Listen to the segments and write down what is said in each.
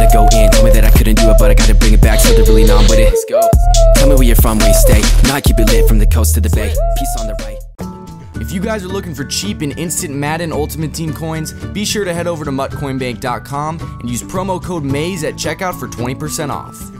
gotta go in. Told me that I couldn't do it, but I gotta bring it back. So they're really numb with it. Let's go. Tell me where you're from, where you stay. Now I keep it lit from the coast to the bay. Peace on the right. If you guys are looking for cheap and instant Madden Ultimate Team coins, be sure to head over to muttcoinbank.com and use promo code MAZE at checkout for 20% off.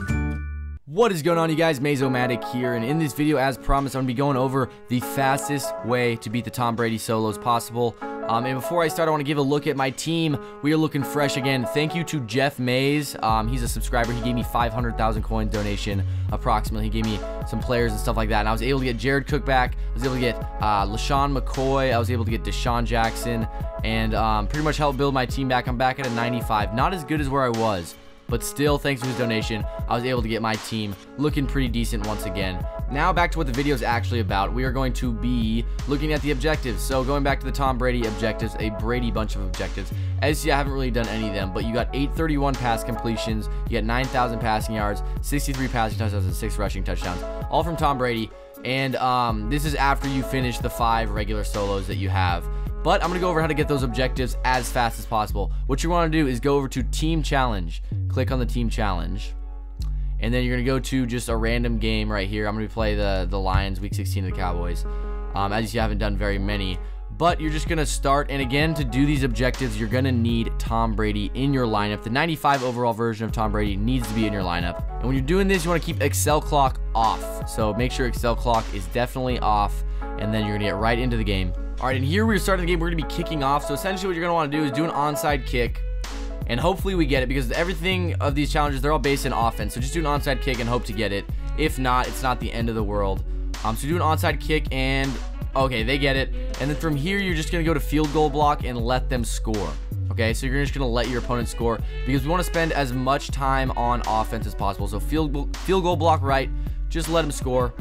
What is going on, you guys? Mazomatic here, and in this video, as promised, I'm going to be going over the fastest way to beat the Tom Brady solos possible. And before I start, I want to give a look at my team. We are looking fresh again. Thank you to Jameis. He's a subscriber. He gave me 500,000 coin donation, approximately. He gave me some players and stuff like that. And I was able to get Jared Cook back. I was able to get LaShawn McCoy. I was able to get Deshaun Jackson. And pretty much help build my team back. I'm back at a 95. Not as good as where I was, but still, thanks to his donation, I was able to get my team looking pretty decent once again. Now back to what the video is actually about. We are going to be looking at the objectives. So going back to the Tom Brady objectives, a Brady bunch of objectives. As you see, I haven't really done any of them, but you got 831 pass completions, you got 9,000 passing yards, 63 passing touchdowns, and 6 rushing touchdowns, all from Tom Brady. And this is after you finish the 5 regular solos that you have. But I'm going to go over how to get those objectives as fast as possible. What you want to do is go over to Team Challenge. Click on the Team Challenge. And then you're going to go to just a random game right here. I'm going to play the Lions, Week 16 of the Cowboys. As you see, I haven't done very many. But you're just going to start. And again, to do these objectives, you're going to need Tom Brady in your lineup. The 95 overall version of Tom Brady needs to be in your lineup. And when you're doing this, you want to keep Excel clock off. So make sure Excel clock is definitely off. And then you're going to get right into the game. All right, and here we're starting the game. We're going to be kicking off. So essentially what you're going to want to do is do an onside kick. And hopefully we get it, because everything of these challenges, they're all based in offense. So just do an onside kick and hope to get it. If not, it's not the end of the world. So do an onside kick and, okay, they get it. And then from here, you're just going to go to field goal block and let them score. Okay, so you're just going to let your opponent score, because we want to spend as much time on offense as possible. So field goal block right, just let him score.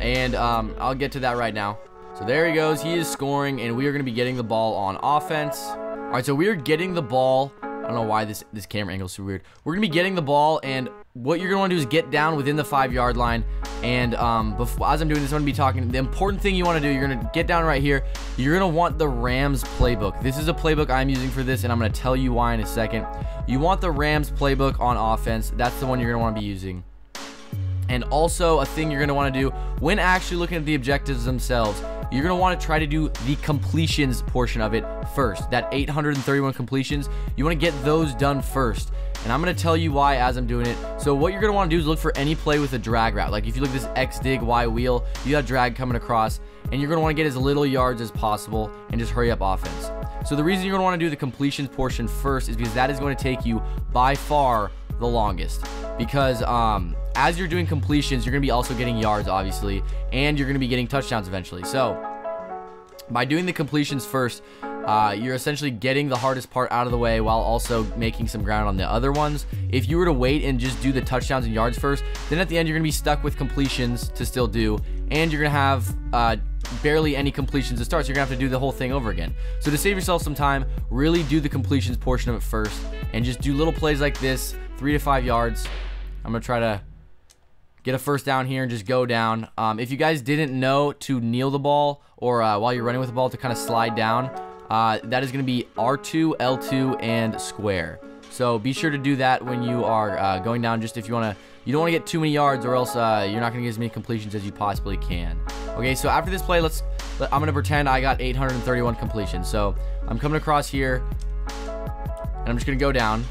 And I'll get to that right now. So there he goes. He is scoring, and we are going to be getting the ball on offense. All right, so we are getting the ball. I don't know why this camera angle is so weird. We're going to be getting the ball, and what you're going to want to do is get down within the 5-yard line. And as I'm doing this, I'm going to be talking. The important thing you want to do, you're going to get down right here. You're going to want the Rams playbook. This is a playbook I'm using for this, and I'm going to tell you why in a second. You want the Rams playbook on offense. That's the one you're going to want to be using. And also, a thing you're going to want to do when actually looking at the objectives themselves, you're going to want to try to do the completions portion of it first. That 831 completions, you want to get those done first. And I'm going to tell you why as I'm doing it. So what you're going to want to do is look for any play with a drag route. Like if you look at this X dig Y wheel, you got drag coming across, and you're going to want to get as little yards as possible and just hurry up offense. So the reason you're going to want to do the completions portion first is because that is going to take you by far the longest. Because as you're doing completions, you're going to be also getting yards, obviously, and you're going to be getting touchdowns eventually. So by doing the completions first, you're essentially getting the hardest part out of the way while also making some ground on the other ones. If you were to wait and just do the touchdowns and yards first, then at the end you're going to be stuck with completions to still do, and you're going to have barely any completions to start, so you're going to have to do the whole thing over again. So to save yourself some time, really do the completions portion of it first, and just do little plays like this, 3 to 5 yards. I'm going to try to get a first down here and just go down. If you guys didn't know to kneel the ball, or while you're running with the ball to kind of slide down, that is going to be R2, L2, and square. So be sure to do that when you are going down, just if you want to. You don't want to get too many yards, or else you're not going to get as many completions as you possibly can. Okay, so after this play, I'm going to pretend I got 831 completions. So I'm coming across here, and I'm just going to go down.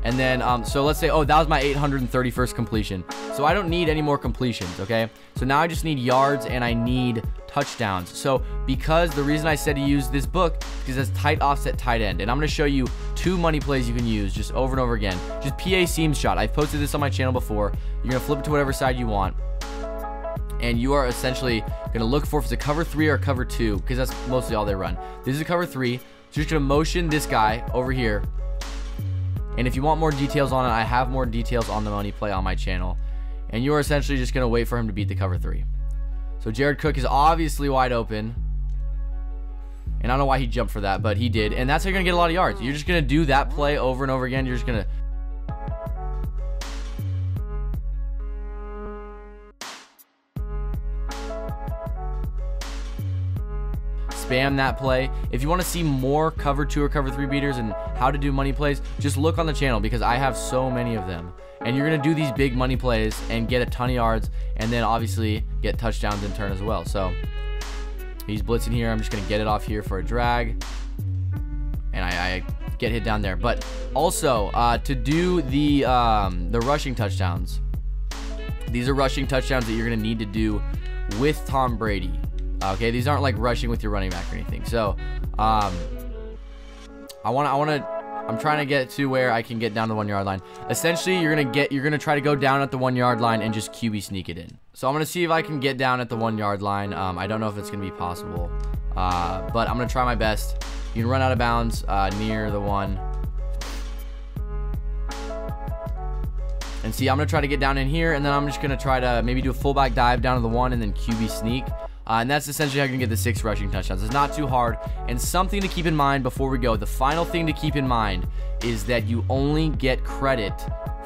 And then, so let's say, oh, that was my 831st completion. So I don't need any more completions, okay? So now I just need yards and I need touchdowns. So because the reason I said to use this book is because it's tight offset tight end. And I'm going to show you 2 money plays you can use just over and over again. Just PA seam shot. I've posted this on my channel before. You're going to flip it to whatever side you want. And you are essentially going to look for if it's a cover 3 or a cover 2, because that's mostly all they run. This is a cover 3. So you're just going to motion this guy over here. And if you want more details on it, I have more details on the money play on my channel. And you're essentially just going to wait for him to beat the cover 3. So Jared Cook is obviously wide open. And I don't know why he jumped for that, but he did. And that's how you're going to get a lot of yards. You're just going to do that play over and over again. You're just going to spam that play. If you want to see more cover 2 or cover 3 beaters and how to do money plays, just look on the channel because I have so many of them. And you're going to do these big money plays and get a ton of yards and then obviously get touchdowns in turn as well. So he's blitzing here. I'm just going to get it off here for a drag. And I get hit down there. But also, to do the rushing touchdowns, these are rushing touchdowns that you're going to need to do with Tom Brady. Okay, these aren't like rushing with your running back or anything. So, I'm trying to get to where I can get down the 1 yard line. Essentially, you're gonna try to go down at the 1 yard line and just QB sneak it in. So I'm gonna see if I can get down at the 1 yard line. I don't know if it's gonna be possible, but I'm gonna try my best. You can run out of bounds near the 1. And see, I'm gonna try to get down in here, and then I'm just gonna try to maybe do a fullback dive down to the 1 and then QB sneak. And that's essentially how you can get the 6 rushing touchdowns. It's not too hard. And something to keep in mind before we go, the final thing to keep in mind is that you only get credit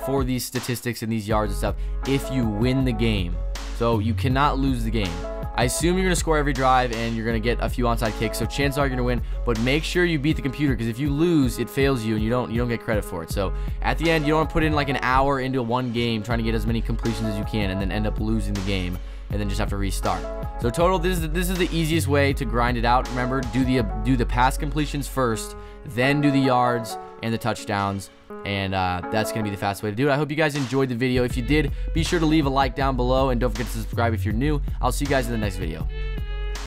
for these statistics and these yards and stuff if you win the game. So you cannot lose the game. I assume you're going to score every drive and you're going to get a few onside kicks, so chances are you're going to win, but make sure you beat the computer, because if you lose, it fails you and you don't get credit for it. So at the end, you don't want to put in like an hour into one game trying to get as many completions as you can and then end up losing the game and then just have to restart. So total, this is the easiest way to grind it out. Remember, do the pass completions first, then do the yards and the touchdowns, and that's going to be the fast way to do it. I hope you guys enjoyed the video. If you did, be sure to leave a like down below, and don't forget to subscribe if you're new. I'll see you guys in the next video.